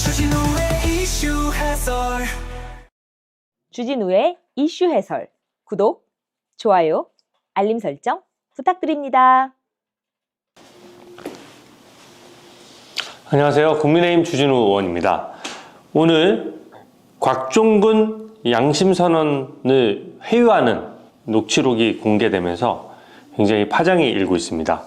주진우의 이슈 해설. 주진우의 이슈 해설. 구독, 좋아요, 알림 설정 부탁드립니다. 안녕하세요. 국민의힘 주진우 의원입니다. 오늘 곽종근 양심선언을 회유하는 녹취록이 공개되면서 굉장히 파장이 일고 있습니다.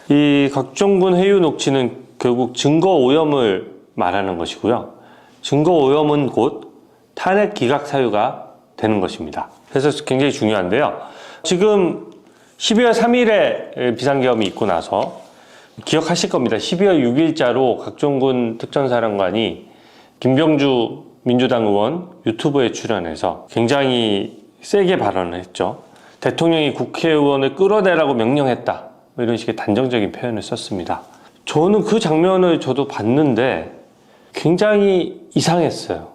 이 곽종근 회유 녹취는 결국 증거 오염을 말하는 것이고요. 증거 오염은 곧 탄핵 기각 사유가 되는 것입니다. 그래서 굉장히 중요한데요. 지금 12월 3일에 비상계엄이 있고 나서 기억하실 겁니다. 12월 6일자로 곽종근 특전사령관이 김병주 민주당 의원 유튜브에 출연해서 굉장히 세게 발언을 했죠. 대통령이 국회의원을 끌어내라고 명령했다. 이런 식의 단정적인 표현을 썼습니다. 저는 그 장면을 저도 봤는데 굉장히 이상했어요.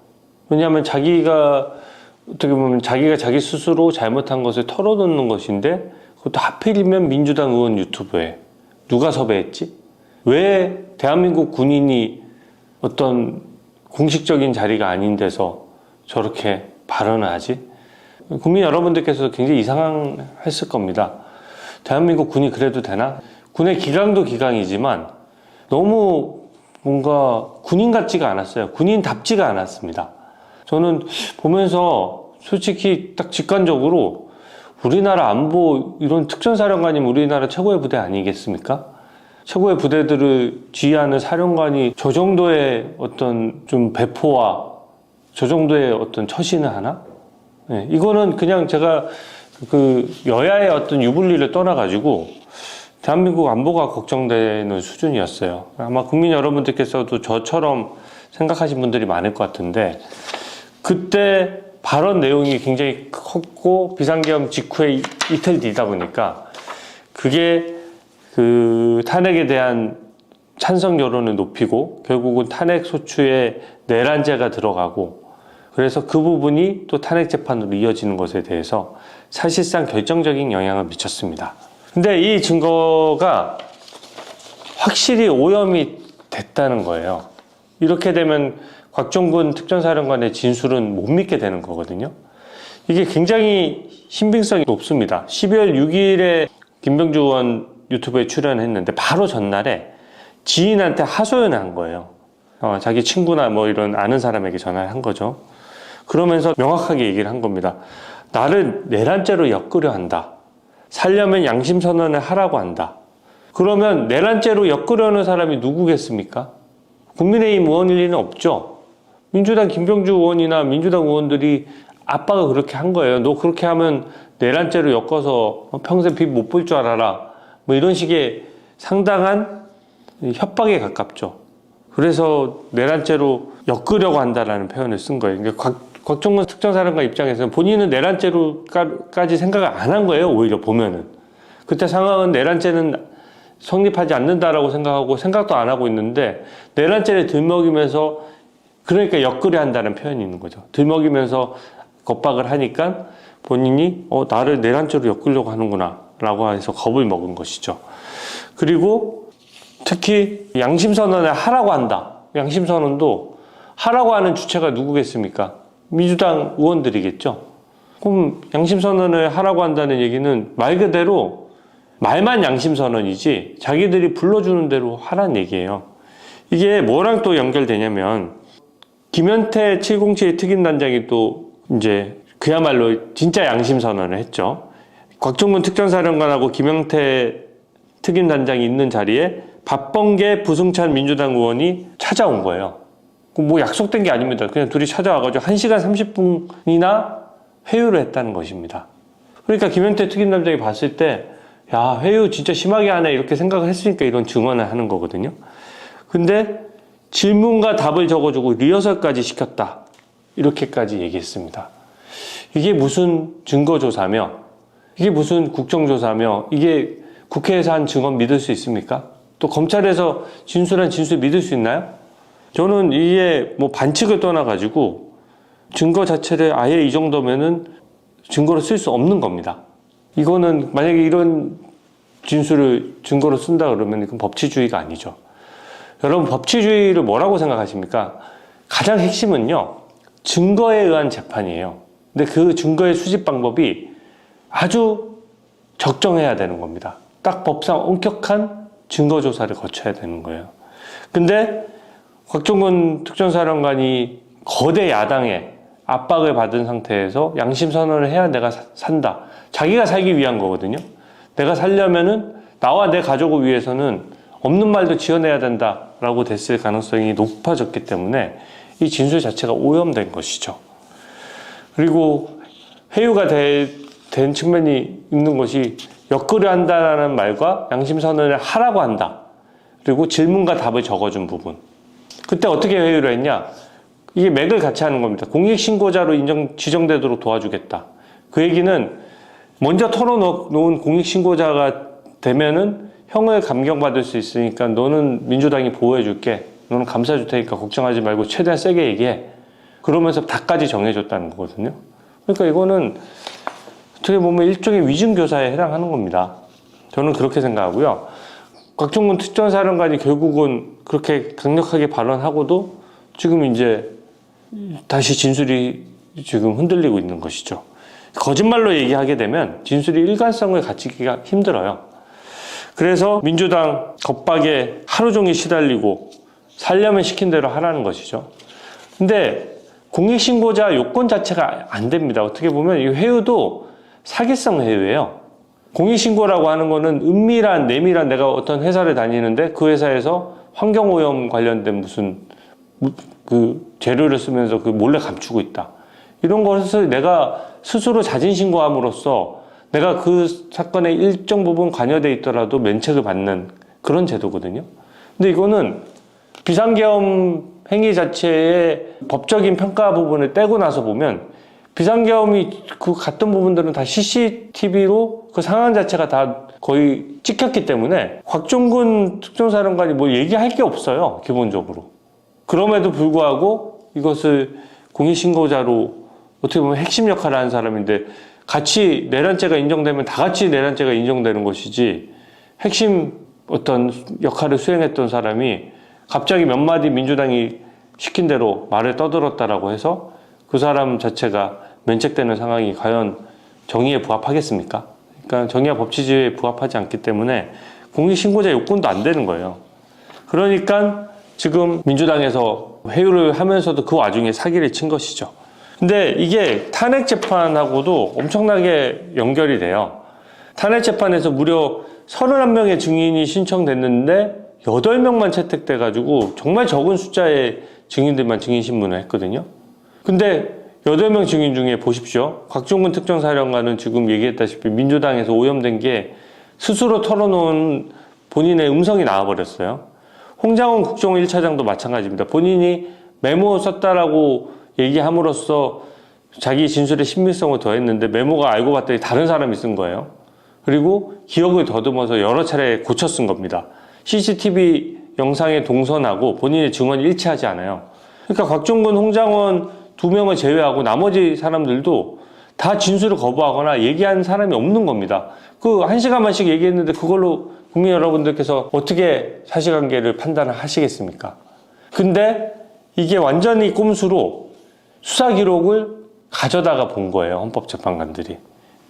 왜냐하면 자기가 어떻게 보면 자기가 자기 스스로 잘못한 것을 털어놓는 것인데 그것도 하필이면 민주당 의원 유튜브에 누가 섭외했지? 왜 대한민국 군인이 어떤 공식적인 자리가 아닌 데서 저렇게 발언을 하지? 국민 여러분들께서 굉장히 이상했을 겁니다. 대한민국 군이 그래도 되나? 군의 기강도 기강이지만 너무 뭔가 군인 같지가 않았어요. 군인답지가 않았습니다. 저는 보면서 솔직히 딱 직관적으로 우리나라 안보 이런 특전사령관이면 우리나라 최고의 부대 아니겠습니까? 최고의 부대들을 지휘하는 사령관이 저 정도의 어떤 좀 배포와 저 정도의 어떤 처신을 하나? 네, 이거는 그냥 제가 그 여야의 어떤 유불리를 떠나가지고 대한민국 안보가 걱정되는 수준이었어요. 아마 국민 여러분들께서도 저처럼 생각하신 분들이 많을 것 같은데 그때 발언 내용이 굉장히 컸고 비상계엄 직후에 이틀 뒤다 보니까 그게 그 탄핵에 대한 찬성 여론을 높이고 결국은 탄핵 소추에 내란죄가 들어가고 그래서 그 부분이 또 탄핵 재판으로 이어지는 것에 대해서 사실상 결정적인 영향을 미쳤습니다. 근데 이 증거가 확실히 오염이 됐다는 거예요. 이렇게 되면 곽종근 특전사령관의 진술은 못 믿게 되는 거거든요. 이게 굉장히 신빙성이 높습니다. 12월 6일에 김병주 의원 유튜브에 출연했는데 바로 전날에 지인한테 하소연을 한 거예요. 자기 친구나 뭐 이런 아는 사람에게 전화를 한 거죠. 그러면서 명확하게 얘기를 한 겁니다. 나를 내란죄로 엮으려 한다. 살려면 양심선언을 하라고 한다. 그러면 내란죄로 엮으려는 사람이 누구겠습니까? 국민의힘 의원일 리는 없죠. 민주당 김병주 의원이나 민주당 의원들이 아빠가 그렇게 한 거예요. 너 그렇게 하면 내란죄로 엮어서 평생 빚 못 볼 줄 알아라. 뭐 이런 식의 상당한 협박에 가깝죠. 그래서 내란죄로 엮으려고 한다라는 표현을 쓴 거예요. 그러니까 곽종근 특전사령관 입장에서는 본인은 내란죄로까지 생각을 안 한 거예요. 오히려 보면은. 그때 상황은 내란죄는 성립하지 않는다라고 생각하고 생각도 안 하고 있는데 내란죄를 들먹이면서 그러니까 엮으려 한다는 표현이 있는 거죠. 들먹이면서 겁박을 하니까 본인이 나를 내란죄로 엮으려고 하는구나 라고 해서 겁을 먹은 것이죠. 그리고 특히 양심선언을 하라고 한다. 양심선언도 하라고 하는 주체가 누구겠습니까? 민주당 의원들이겠죠. 그럼 양심선언을 하라고 한다는 얘기는 말 그대로 말만 양심선언이지 자기들이 불러주는 대로 하라는 얘기예요. 이게 뭐랑 또 연결되냐면 김현태 707 특임단장이 또 이제 그야말로 진짜 양심선언을 했죠. 곽종근 특전사령관하고 김현태 특임단장이 있는 자리에 박범계 부승찬 민주당 의원이 찾아온 거예요. 뭐 약속된 게 아닙니다. 그냥 둘이 찾아와가지고 1시간 30분이나 회유를 했다는 것입니다. 그러니까 김현태 특임단장이 봤을 때 야, 회유 진짜 심하게 하네 이렇게 생각을 했으니까 이런 증언을 하는 거거든요. 근데 질문과 답을 적어주고 리허설까지 시켰다. 이렇게까지 얘기했습니다. 이게 무슨 증거조사며 이게 무슨 국정조사며 이게 국회에서 한 증언 믿을 수 있습니까? 또 검찰에서 진술한 진술 믿을 수 있나요? 저는 이게 뭐 반칙을 떠나가지고 증거 자체를 아예 이 정도면은 증거로 쓸 수 없는 겁니다. 이거는 만약에 이런 진술을 증거로 쓴다 그러면 이건 법치주의가 아니죠. 여러분 법치주의를 뭐라고 생각하십니까? 가장 핵심은요, 증거에 의한 재판이에요. 근데 그 증거의 수집 방법이 아주 적정해야 되는 겁니다. 딱 법상 엄격한 증거 조사를 거쳐야 되는 거예요. 근데 곽종근 특전사령관이 거대 야당의 압박을 받은 상태에서 양심 선언을 해야 내가 산다. 자기가 살기 위한 거거든요. 내가 살려면은 나와 내 가족을 위해서는 없는 말도 지어내야 된다라고 됐을 가능성이 높아졌기 때문에 이 진술 자체가 오염된 것이죠. 그리고 회유가 된 측면이 있는 것이 엮으려 한다는 말과 양심 선언을 하라고 한다. 그리고 질문과 답을 적어준 부분. 그때 어떻게 회유를 했냐? 이게 맥을 같이 하는 겁니다. 공익신고자로 지정되도록 도와주겠다. 그 얘기는 먼저 털어놓은 공익신고자가 되면은 형을 감경받을 수 있으니까 너는 민주당이 보호해줄게. 너는 감싸줄 테니까 걱정하지 말고 최대한 세게 얘기해. 그러면서 다까지 정해줬다는 거거든요. 그러니까 이거는 어떻게 보면 일종의 위증교사에 해당하는 겁니다. 저는 그렇게 생각하고요. 곽종근 특전사령관이 결국은 그렇게 강력하게 발언하고도 지금 이제 다시 진술이 지금 흔들리고 있는 것이죠. 거짓말로 얘기하게 되면 진술이 일관성을 갖추기가 힘들어요. 그래서 민주당 겁박에 하루 종일 시달리고 살려면 시킨 대로 하라는 것이죠. 근데 공익신고자 요건 자체가 안 됩니다. 어떻게 보면 이 회유도 사기성 회유예요. 공익신고라고 하는 거는 은밀한, 내밀한 내가 어떤 회사를 다니는데 그 회사에서 환경오염 관련된 무슨 그 재료를 쓰면서 그 몰래 감추고 있다. 이런 것을 내가 스스로 자진신고함으로써 내가 그 사건에 일정 부분 관여돼 있더라도 면책을 받는 그런 제도거든요. 근데 이거는 비상계엄 행위 자체의 법적인 평가 부분을 떼고 나서 보면 비상계엄이 그 갔던 부분들은 다 CCTV로 그 상황 자체가 다 거의 찍혔기 때문에 곽종근 특전사령관이 뭐 얘기할 게 없어요. 기본적으로. 그럼에도 불구하고 이것을 공익신고자로 어떻게 보면 핵심 역할을 하는 사람인데 같이 내란죄가 인정되면 다 같이 내란죄가 인정되는 것이지 핵심 어떤 역할을 수행했던 사람이 갑자기 몇 마디 민주당이 시킨 대로 말을 떠들었다라고 해서 그 사람 자체가 면책되는 상황이 과연 정의에 부합하겠습니까? 그러니까 정의와 법치주의에 부합하지 않기 때문에 공익신고자 요건도 안 되는 거예요. 그러니까 지금 민주당에서 회유를 하면서도 그 와중에 사기를 친 것이죠. 근데 이게 탄핵 재판하고도 엄청나게 연결이 돼요. 탄핵 재판에서 무려 31명의 증인이 신청됐는데 8명만 채택돼가지고 정말 적은 숫자의 증인들만 증인신문을 했거든요. 근데 8명 증인 중에 보십시오. 곽종근 특전사령관은 지금 얘기했다시피 민주당에서 오염된 게 스스로 털어놓은 본인의 음성이 나와버렸어요. 홍장원 국정원 1차장도 마찬가지입니다. 본인이 메모 썼다라고 얘기함으로써 자기 진술의 신빙성을 더했는데 메모가 알고 봤더니 다른 사람이 쓴 거예요. 그리고 기억을 더듬어서 여러 차례 고쳐 쓴 겁니다. CCTV 영상에 동선하고 본인의 증언이 일치하지 않아요. 그러니까 곽종근, 홍장원 2명을 제외하고 나머지 사람들도 다 진술을 거부하거나 얘기한 사람이 없는 겁니다. 그 1시간만씩 얘기했는데 그걸로 국민 여러분들께서 어떻게 사실관계를 판단을 하시겠습니까? 근데 이게 완전히 꼼수로 수사 기록을 가져다가 본 거예요. 헌법재판관들이.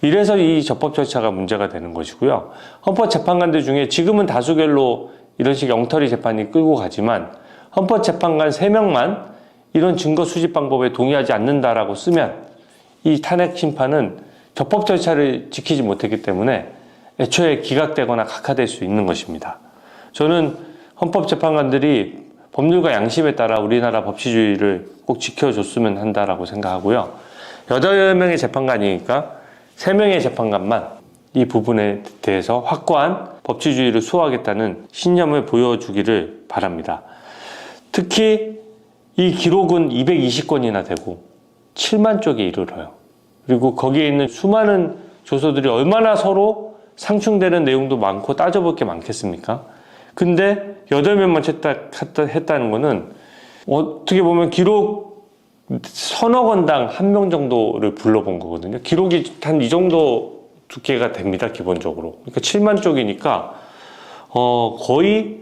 이래서 이 적법 절차가 문제가 되는 것이고요. 헌법재판관들 중에 지금은 다수결로 이런 식의 엉터리 재판이 끌고 가지만 헌법재판관 3명만 이런 증거 수집 방법에 동의하지 않는다라고 쓰면 이 탄핵 심판은 적법 절차를 지키지 못했기 때문에 애초에 기각되거나 각하될 수 있는 것입니다. 저는 헌법재판관들이 법률과 양심에 따라 우리나라 법치주의를 꼭 지켜줬으면 한다라고 생각하고요. 8명의 재판관이니까 3명의 재판관만 이 부분에 대해서 확고한 법치주의를 수호하겠다는 신념을 보여주기를 바랍니다. 특히 이 기록은 220건이나 되고 7만 쪽에 이르러요. 그리고 거기에 있는 수많은 조서들이 얼마나 서로 상충되는 내용도 많고 따져볼 게 많겠습니까? 근데 8명만 채택했다는 거는 어떻게 보면 기록 서너 건당 1명 정도를 불러본 거거든요. 기록이 한 이 정도 두께가 됩니다, 기본적으로. 그러니까 7만 쪽이니까 거의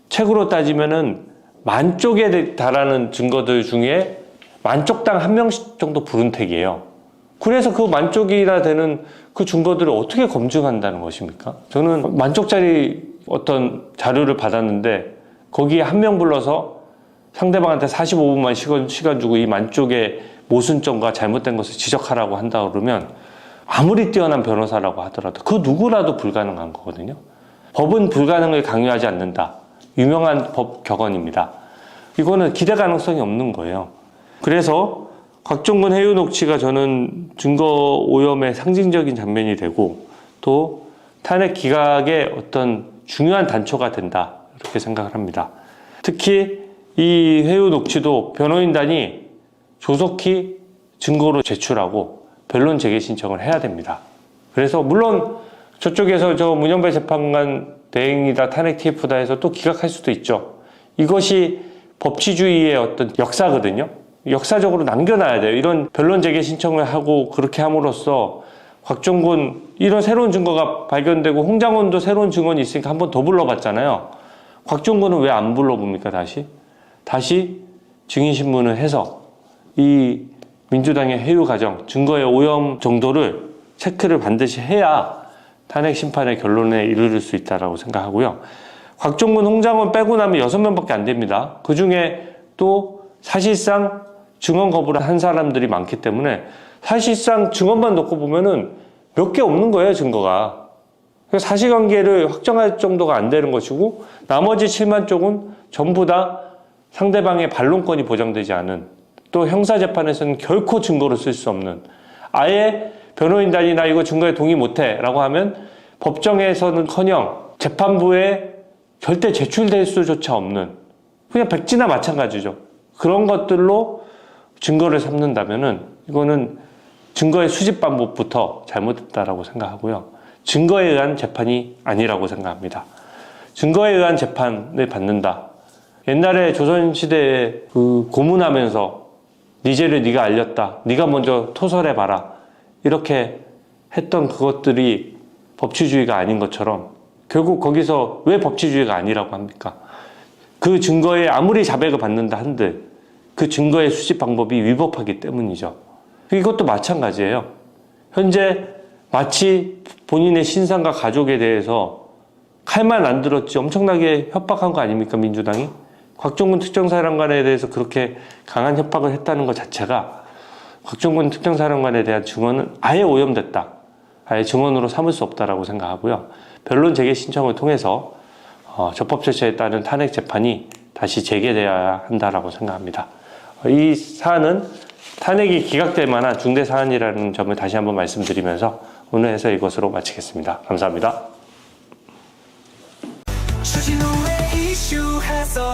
책으로 따지면은 만쪽에 달하는 증거들 중에 만쪽당 1명씩 정도 불운택이에요. 그래서 그 만쪽이나 되는 그 증거들을 어떻게 검증한다는 것입니까? 저는 만쪽짜리 어떤 자료를 받았는데 거기에 1명 불러서 상대방한테 45분만 시간 주고 이 만쪽의 모순점과 잘못된 것을 지적하라고 한다 그러면 아무리 뛰어난 변호사라고 하더라도 그 누구라도 불가능한 거거든요. 법은 불가능을 강요하지 않는다. 유명한 법 격언입니다. 이거는 기대 가능성이 없는 거예요. 그래서 곽종근 해유 녹취가 저는 증거 오염의 상징적인 장면이 되고 또 탄핵 기각의 어떤 중요한 단초가 된다. 이렇게 생각을 합니다. 특히 이 해유 녹취도 변호인단이 조속히 증거로 제출하고 변론 재개 신청을 해야 됩니다. 그래서 물론 저쪽에서 저 문영배 재판관 대행이다 탄핵 TF다 해서 또 기각할 수도 있죠. 이것이 법치주의의 어떤 역사거든요. 역사적으로 남겨놔야 돼요. 이런 변론 재개 신청을 하고 그렇게 함으로써 곽종근 이런 새로운 증거가 발견되고 홍장원도 새로운 증언이 있으니까 한 번 더 불러봤잖아요. 곽종근은 왜 안 불러봅니까? 다시 증인신문을 해서 이 민주당의 해유 과정, 증거의 오염 정도를 체크를 반드시 해야 탄핵 심판의 결론에 이르를 수 있다고 생각하고요. 곽종근, 홍장원 빼고 나면 6명밖에 안 됩니다. 그 중에 또 사실상 증언 거부를 한 사람들이 많기 때문에 사실상 증언만 놓고 보면은 몇 개 없는 거예요, 증거가. 사실관계를 확정할 정도가 안 되는 것이고 나머지 7만 쪽은 전부 다 상대방의 반론권이 보장되지 않은 또 형사재판에서는 결코 증거로 쓸 수 없는 아예 변호인단이 나 이거 증거에 동의 못해 라고 하면 법정에서는커녕 재판부에 절대 제출될 수조차 없는 그냥 백지나 마찬가지죠. 그런 것들로 증거를 삼는다면은 이거는 증거의 수집 방법부터 잘못됐다라고 생각하고요. 증거에 의한 재판이 아니라고 생각합니다. 증거에 의한 재판을 받는다. 옛날에 조선시대에 그 고문하면서 네 죄를 네가 알렸다. 네가 먼저 토설해봐라. 이렇게 했던 그것들이 법치주의가 아닌 것처럼 결국 거기서 왜 법치주의가 아니라고 합니까? 그 증거에 아무리 자백을 받는다 한들 그 증거의 수집 방법이 위법하기 때문이죠. 이것도 마찬가지예요. 현재 마치 본인의 신상과 가족에 대해서 칼만 안 들었지 엄청나게 협박한 거 아닙니까, 민주당이? 곽종근 특정사령관에 대해서 그렇게 강한 협박을 했다는 것 자체가 곽종근 특정사령관에 대한 증언은 아예 오염됐다. 아예 증언으로 삼을 수 없다라고 생각하고요. 변론 재개 신청을 통해서 적법 절차에 따른 탄핵 재판이 다시 재개되어야 한다라고 생각합니다. 이 사안은 탄핵이 기각될 만한 중대 사안이라는 점을 다시 한번 말씀드리면서 오늘 해서 이것으로 마치겠습니다. 감사합니다. 주진우의 이슈 해설